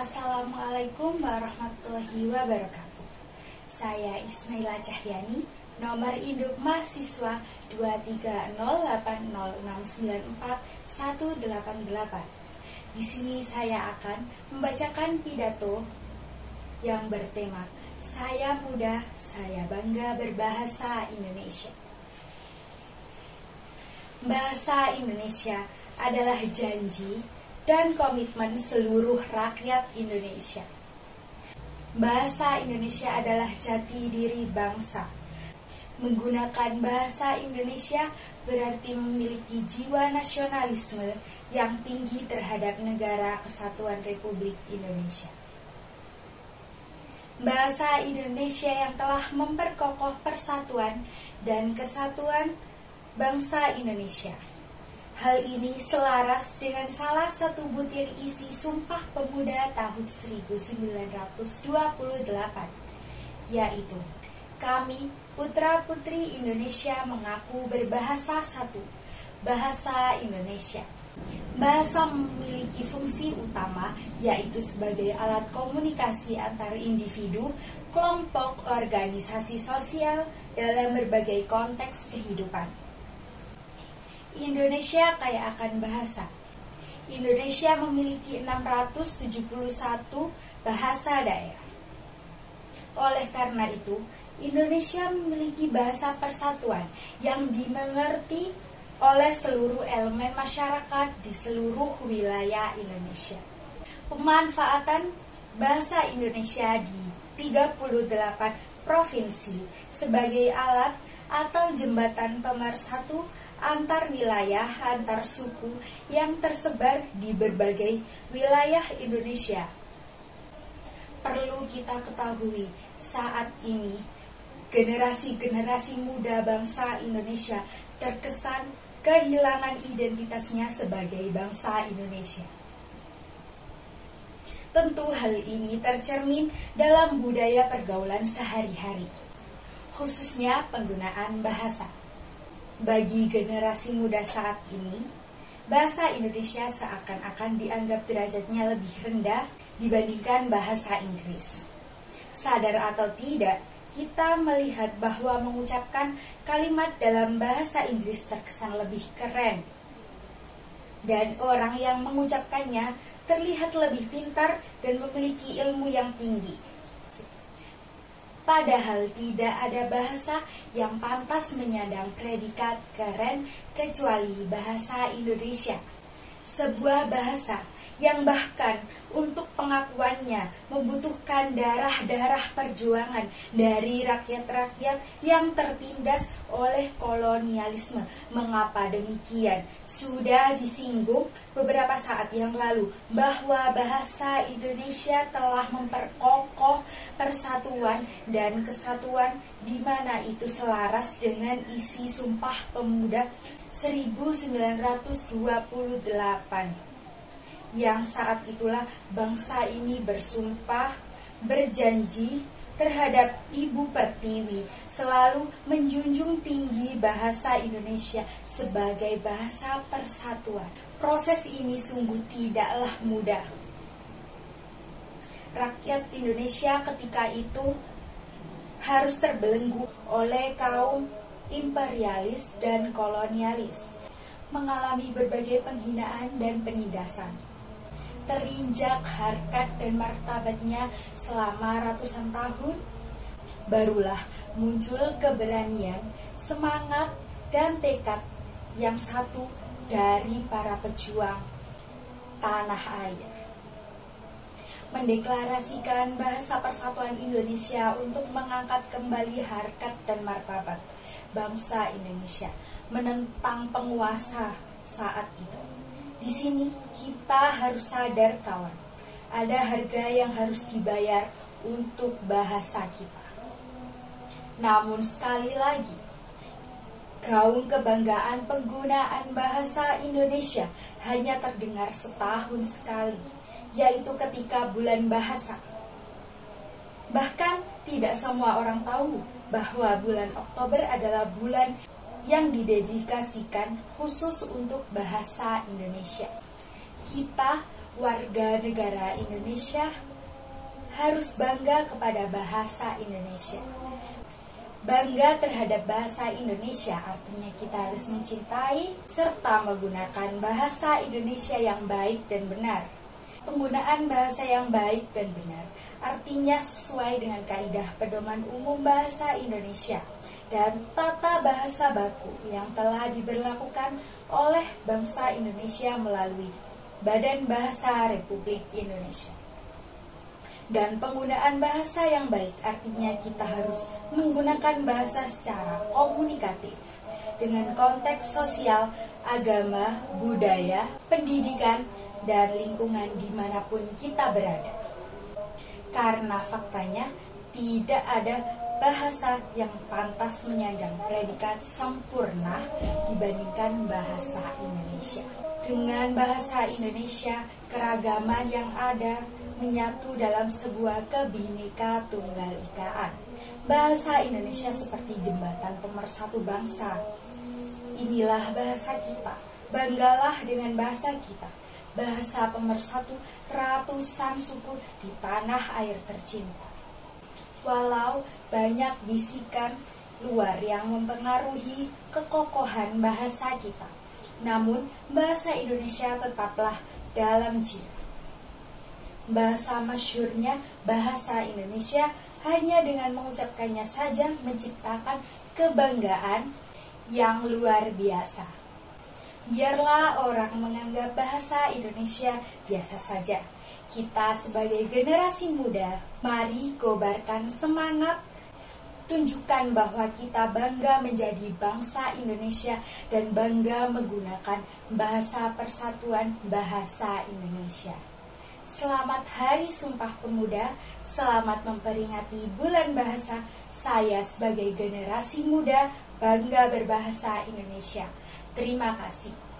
Assalamualaikum warahmatullahi wabarakatuh. Saya Ismaila Cahyani, nomor induk mahasiswa 23080694188. Di sini saya akan membacakan pidato yang bertema Saya Muda, Saya Bangga Berbahasa Indonesia. Bahasa Indonesia adalah janji dan komitmen seluruh rakyat Indonesia. Bahasa Indonesia adalah jati diri bangsa. Menggunakan bahasa Indonesia berarti memiliki jiwa nasionalisme yang tinggi terhadap Negara Kesatuan Republik Indonesia. Bahasa Indonesia yang telah memperkokoh persatuan dan kesatuan bangsa Indonesia. Hal ini selaras dengan salah satu butir isi Sumpah Pemuda tahun 1928, yaitu kami, putra-putri Indonesia mengaku berbahasa satu, bahasa Indonesia. Bahasa memiliki fungsi utama, yaitu sebagai alat komunikasi antar individu, kelompok, organisasi sosial dalam berbagai konteks kehidupan. Indonesia kaya akan bahasa. Indonesia memiliki 671 bahasa daerah. Oleh karena itu, Indonesia memiliki bahasa persatuan yang dimengerti oleh seluruh elemen masyarakat di seluruh wilayah Indonesia. Pemanfaatan bahasa Indonesia di 38 provinsi sebagai alat atau jembatan pemersatu antar wilayah, antar suku yang tersebar di berbagai wilayah Indonesia. Perlu kita ketahui, saat ini generasi-generasi muda bangsa Indonesia terkesan kehilangan identitasnya sebagai bangsa Indonesia. Tentu hal ini tercermin dalam budaya pergaulan sehari-hari, khususnya penggunaan bahasa. Bagi generasi muda saat ini, bahasa Indonesia seakan-akan dianggap derajatnya lebih rendah dibandingkan bahasa Inggris. Sadar atau tidak, kita melihat bahwa mengucapkan kalimat dalam bahasa Inggris terkesan lebih keren. Dan orang yang mengucapkannya terlihat lebih pintar dan memiliki ilmu yang tinggi. Padahal tidak ada bahasa yang pantas menyandang predikat keren kecuali bahasa Indonesia. Sebuah bahasa yang bahkan untuk pengakuannya membutuhkan darah-darah perjuangan dari rakyat-rakyat yang tertindas oleh kolonialisme. Mengapa demikian? Sudah disinggung beberapa saat yang lalu bahwa bahasa Indonesia telah memperkokoh persatuan dan kesatuan, di mana itu selaras dengan isi Sumpah Pemuda 1928. Yang saat itulah bangsa ini bersumpah, berjanji terhadap Ibu Pertiwi selalu menjunjung tinggi bahasa Indonesia sebagai bahasa persatuan. Proses ini sungguh tidaklah mudah. Rakyat Indonesia ketika itu harus terbelenggu oleh kaum imperialis dan kolonialis, mengalami berbagai penghinaan dan penindasan. Terinjak harkat dan martabatnya selama ratusan tahun, barulah muncul keberanian, semangat, dan tekad yang satu dari para pejuang tanah air. Mendeklarasikan bahasa persatuan Indonesia untuk mengangkat kembali harkat dan martabat bangsa Indonesia, menentang penguasa saat itu. Di sini kita harus sadar, kawan, ada harga yang harus dibayar untuk bahasa kita. Namun sekali lagi, gaung kebanggaan penggunaan bahasa Indonesia hanya terdengar setahun sekali, yaitu ketika bulan bahasa. Bahkan tidak semua orang tahu bahwa bulan Oktober adalah bulan yang didedikasikan khusus untuk bahasa Indonesia. Kita warga negara Indonesia harus bangga kepada bahasa Indonesia. Bangga terhadap bahasa Indonesia artinya kita harus mencintai serta menggunakan bahasa Indonesia yang baik dan benar. Penggunaan bahasa yang baik dan benar artinya sesuai dengan kaidah pedoman umum bahasa Indonesia dan tata bahasa baku yang telah diberlakukan oleh bangsa Indonesia melalui Badan Bahasa Republik Indonesia. Dan penggunaan bahasa yang baik artinya kita harus menggunakan bahasa secara komunikatif dengan konteks sosial, agama, budaya, pendidikan, dan lingkungan dimanapun kita berada. Karena faktanya tidak ada bahasa yang pantas menyandang predikat sempurna dibandingkan bahasa Indonesia. Dengan bahasa Indonesia, keragaman yang ada menyatu dalam sebuah Bhinneka Tunggal Ikaan. Bahasa Indonesia seperti jembatan pemersatu bangsa. Inilah bahasa kita. Banggalah dengan bahasa kita. Bahasa pemersatu ratusan suku di tanah air tercinta. Walau banyak bisikan luar yang mempengaruhi kekokohan bahasa kita, namun bahasa Indonesia tetaplah dalam jiwa. Bahasa masyhurnya bahasa Indonesia hanya dengan mengucapkannya saja menciptakan kebanggaan yang luar biasa. Biarlah orang menganggap bahasa Indonesia biasa saja. Kita sebagai generasi muda, mari kobarkan semangat, tunjukkan bahwa kita bangga menjadi bangsa Indonesia dan bangga menggunakan bahasa persatuan bahasa Indonesia. Selamat Hari Sumpah Pemuda, selamat memperingati Bulan Bahasa. Saya sebagai generasi muda bangga berbahasa Indonesia. Terima kasih.